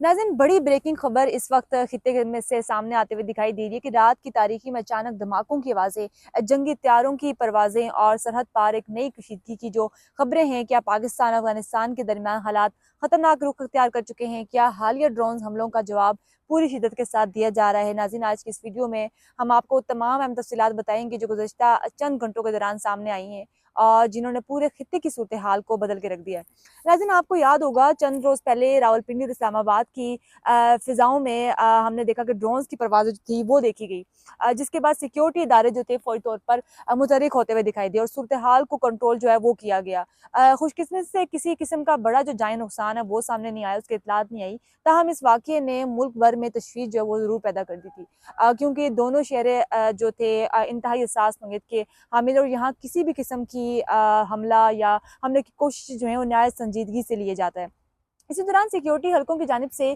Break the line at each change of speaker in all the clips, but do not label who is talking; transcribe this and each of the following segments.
नाज़रीन, बड़ी ब्रेकिंग खबर इस वक्त खित्ते में से सामने आते हुए दिखाई दे रही है कि रात की तारीकी में अचानक धमाकों की आवाज़ें, जंगी हथियारों की परवाज़ें और सरहद पार एक नई कशीदगी की जो खबरें हैं, क्या पाकिस्तान अफगानिस्तान के दरमियान हालात खतरनाक रुख अख्तियार कर चुके हैं? क्या हालिया ड्रोन हमलों का जवाब पूरी शिद्दत के साथ दिया जा रहा है? नाज़रीन, आज की इस वीडियो में हम आपको तमाम अहम तफसीलात बताएंगे जो गुज़श्ता चंद घंटों के दौरान सामने आई हैं और जिन्होंने पूरे खित्ते की सूरत हाल को बदल के रख दिया है। नाज़रीन, आपको याद होगा चंद रोज़ पहले रावलपिंडी और इस्लामाबाद की फ़िज़ाओं में हमने देखा कि ड्रोन्स की परवाज़ जो थी वो देखी गई। जिसके बाद सिक्योरिटी इदारे जो थे फ़ौरी तौर पर मुतहर्रिक होते हुए दिखाई दिए और सूरत हाल को कंट्रोल जो है वो किया गया। खुशकिस्मती से किसी किस्म का बड़ा जो जानी नुकसान है वो सामने नहीं आया, उसकी इत्तलात नहीं आई। ताहम इस वाक़ये ने मुल्क भर में तशवीश जो है वो ज़रूर पैदा कर दी थी। क्योंकि दोनों शहरें जो थे इंतहाई हसास नोयत के हामिल और यहाँ किसी भी किस्म की हमला या हमले की कोशिश जो है वो नहायत संजीदगी से लिए जाता है। इसी दौरान सिक्योरिटी हलकों की जानिब से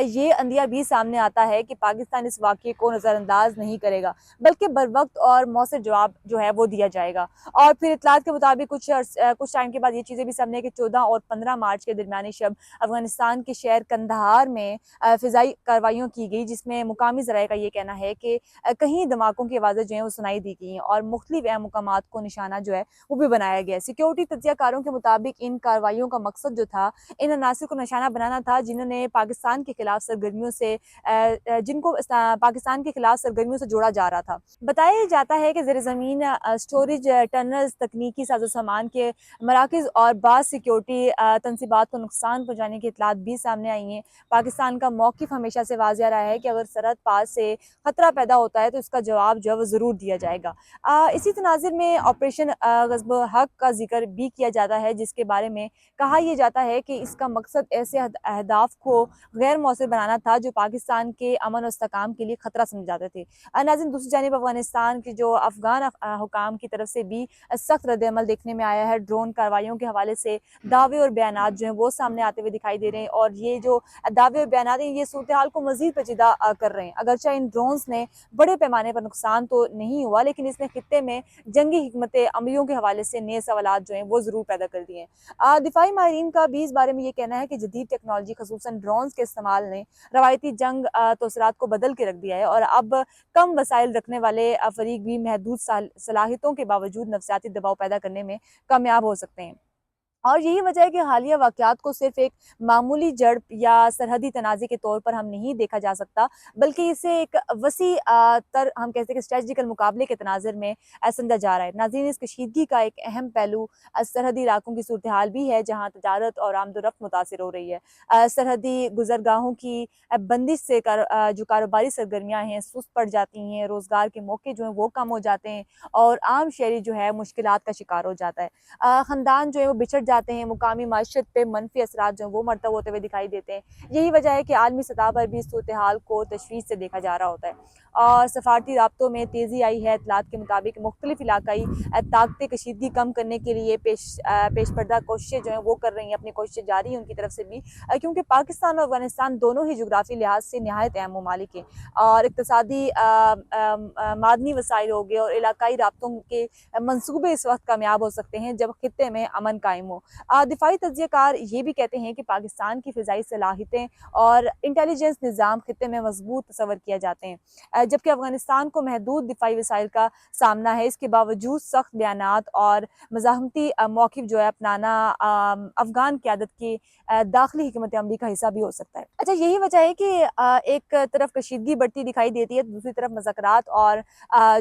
ये अंदिया भी सामने आता है कि पाकिस्तान इस वाक़ये को नज़रअंदाज नहीं करेगा, बल्कि बरवक्त और मौसर जवाब जो है वो दिया जाएगा। और फिर इत्तलात के मुताबिक कुछ टाइम के बाद ये चीज़ें भी सामने आई कि 14 और 15 मार्च के दरमियानी शब अफ़गानिस्तान के शहर कंदहार में फ़िज़ाई कार्रवाइयों की गई, जिसमें मुकामी ज़राए का ये कहना है कि कहीं धमाकों की आवाज़ें जो हैं वो सुनाई दी गई हैं और मुख्तलिफ अहम मुकामात को निशाना जो है वो भी बनाया गया है। सिक्योरिटी तज्ज़ियाकारों के मुताबिक इन कार्रवाइयों का मकसद जो था, इन अनासिर को निशाना बनाना था जिन्होंने पाकिस्तान के खिलाफ सरगर्मियों से जिनको पाकिस्तान के खिलाफ सरगर्मियों से जोड़ा जा रहा था। बताया जाता है कि ज़ेर ज़मीन स्टोरेज टनल्स, तकनीकी साजो सामान के मराकज़ और बाज़ सिक्योरिटी तनसीबात को नुकसान पहुँचाने की इतलात भी सामने आई हैं। पाकिस्तान का मौक़िफ़ हमेशा से वाज़ेह रहा है कि अगर सरहद पार से खतरा पैदा होता है तो इसका जवाब जो है वो ज़रूर दिया जाएगा। इसी तनाज़ुर में ऑपरेशन ग़ज़्ब हक़ का ज़िक्र भी किया जाता है, जिसके बारे में कहा यह जाता है कि इसका मकसद ऐसे अहदाफ को गैर मौसर बनाना था जो पाकिस्तान के अमन और इस्तेहकाम के लिए खतरा समझे जाते थे। नाज़रीन, दूसरी जानिब अफगानिस्तान की जो अफगान हुकाम की तरफ से भी सख्त रद्द-ए-अमल देखने में आया है। ड्रोन कार्रवाइयों के हवाले से दावे और बयानात जो हैं वो सामने आते हुए दिखाई दे रहे हैं और ये जो दावे और बयानात हैं ये सूरत हाल को मज़ीद पेचीदा कर रहे हैं। अगरचे इन ड्रोन्स ने बड़े पैमाने पर नुकसान तो नहीं हुआ, लेकिन इसने खित्ते में जंगी हिकमत अमलियों के हवाले से नए सवालात जो हैं वो ज़रूर पैदा कर दिए हैं। दिफाई माहिरीन का भी इस बारे में ये कहना है कि जदीद टेक्नोलॉजी खसूसन ड्रोन्स के इस्तेमाल ने रवायती जंग तोसरात को बदल के रख दिया है और अब कम वसाइल रखने वाले फरीक भी महदूद सलाहियतों के बावजूद नफसियाती दबाव पैदा करने में कामयाब हो सकते हैं। और यही वजह है कि हालिया वाक़यात को सिर्फ़ एक मामूली झड़प या सरहदी तनाज़े के तौर पर हम नहीं देखा जा सकता, बल्कि इसे एक वसी तर हम कहते हैं कि स्ट्रेटजिकल मुकाबले के तनाज़ुर में समझा जा रहा है। नाज़रीन, इस कशीदगी का एक अहम पहलू सरहदी इलाकों की सूरत हाल भी है, जहाँ तजारत और आमदोरफ़्त मुतासिर हो रही है। सरहदी गुज़रगाहों की बंदिश से जो कारोबारी सरगर्मियाँ हैं सुस्त पड़ जाती हैं, रोज़गार के मौके जो हैं वो कम हो जाते हैं और आम शहरी जो है मुश्किलात का शिकार हो जाता है। ख़ानदान जो है वो बिछड़ जाते हैं, मुकामी माशरत पे मनफ़ी असरात जो हैं वो मरतब होते हुए दिखाई देते हैं। यही वजह है कि आलमी सतह पर भी इस सूरत हाल को तशवीश से देखा जा रहा होता है और सफ़ारती राब्तों में तेज़ी आई है। इत्तलात के मुताबिक मुख्तलिफ़ इलाकाई ताकतें कशीदगी कम करने के लिए पेशपर्दा कोशिशें जो हैं वो कर रही हैं, अपनी कोशिशें जारी हैं उनकी तरफ से भी, क्योंकि पाकिस्तान और अफ़गानिस्तान दोनों ही जुग़राफ़ी लिहाज से नहायत अहम ममालिक हैं और इक़्तिसादी मादनी वसाइल हो गए और इलाकाई राब्तों के मंसूबे इस वक्त कामयाब हो सकते हैं जब खित्ते में अमन कायम हो। दिफाई तज्ज़ियाकार ये भी कहते हैं कि पाकिस्तान की फ़िज़ाई सलाहियतें और इंटेलिजेंस निज़ाम खित्ते में मजबूत तस्वर किए जाते हैं, जबकि अफ़गानिस्तान को महदूद दिफाई वसाइल का सामना है। इसके बावजूद सख्त बयानात और मज़ाहमती मौक़िफ़ जो है अपनाना अफ़गान क़यादत की दाखिली हिकमत अमली का हिस्सा भी हो सकता है। अच्छा, यही वजह है कि एक तरफ कशीदगी बढ़ती दिखाई देती है, दूसरी तरफ मुज़ाकरात और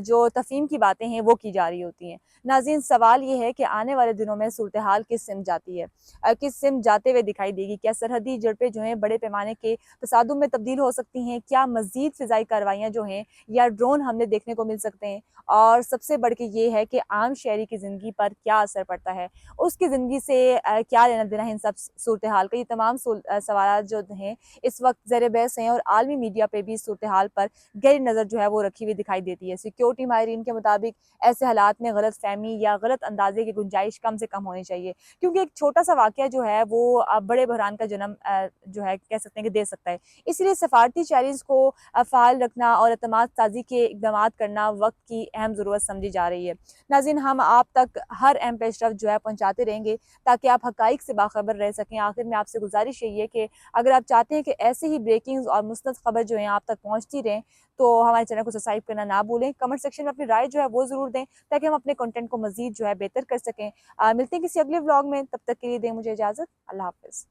जो तफ़हीम की बातें हैं वो की जा रही होती हैं। नाज़रीन, सवाल ये है कि आने वाले दिनों में सूरत हाल किस सिमत जाती है, किस सिमत जाते हुए दिखाई देगी? क्या सरहदी झड़पें जो हैं बड़े पैमाने के तसादुम में तब्दील हो सकती हैं? क्या मज़ीद फ़िज़ाई कार्रवाइयाँ जो हैं या ड्रोन हमले देखने को मिल सकते हैं? और सबसे बढ़ के ये है कि आम शहरी की ज़िंदगी पर क्या असर पड़ता है? उसकी ज़िंदगी से क्या लेना-देना है इन सब सूरत हाल का? ये तमाम सवालात जो हैं इस वक्त ज़ेर बहस हैं और आलमी मीडिया पे भी सूरत हाल पर गहरी नज़र जो है वो रखी हुई दिखाई देती है। सिक्योरिटी माहिरीन के मुताबिक ऐसे हालात में गलतफ़हमी या गलत अंदाज़े की गुंजाइश कम से कम होनी चाहिए। क्योंकि एक छोटा-सा वाक़या जो है वो बड़े बहरान का जन्म जो है कह सकते हैं कि दे सकता है। इसलिए सफ़ारती चैलेंज को फ़ाल रखना और एतमाद साज़ी के इक़दामात करना वक़्त की अहम ज़रूरत समझी जा रही है। नाज़रीन, हम आप तक हर अहम पेशरफ़्त जो है पहुँचाते रहेंगे ताकि आप हक़ाइक़ से बाख़बर रह सकें। आखिर में आपसे गुज़ारिश यही है कि अगर आप चाहते हैं कि ऐसे ही ब्रेकिंग्स और मुस्तंद ख़बर जो हैं आप तक पहुँचती रहें, तो हमारे चैनल को सब्सक्राइब करना ना भूलें। कमेंट सेक्शन में अपनी राय जो है वो ज़रूर दें ताकि हम अपने कंटेंट को मज़ीद जो है बेहतर कर सकें। मिलते हैं किसी अगले व्लॉग में, तब तक के लिए दें मुझे इजाज़त। अल्लाह हाफ़िज़।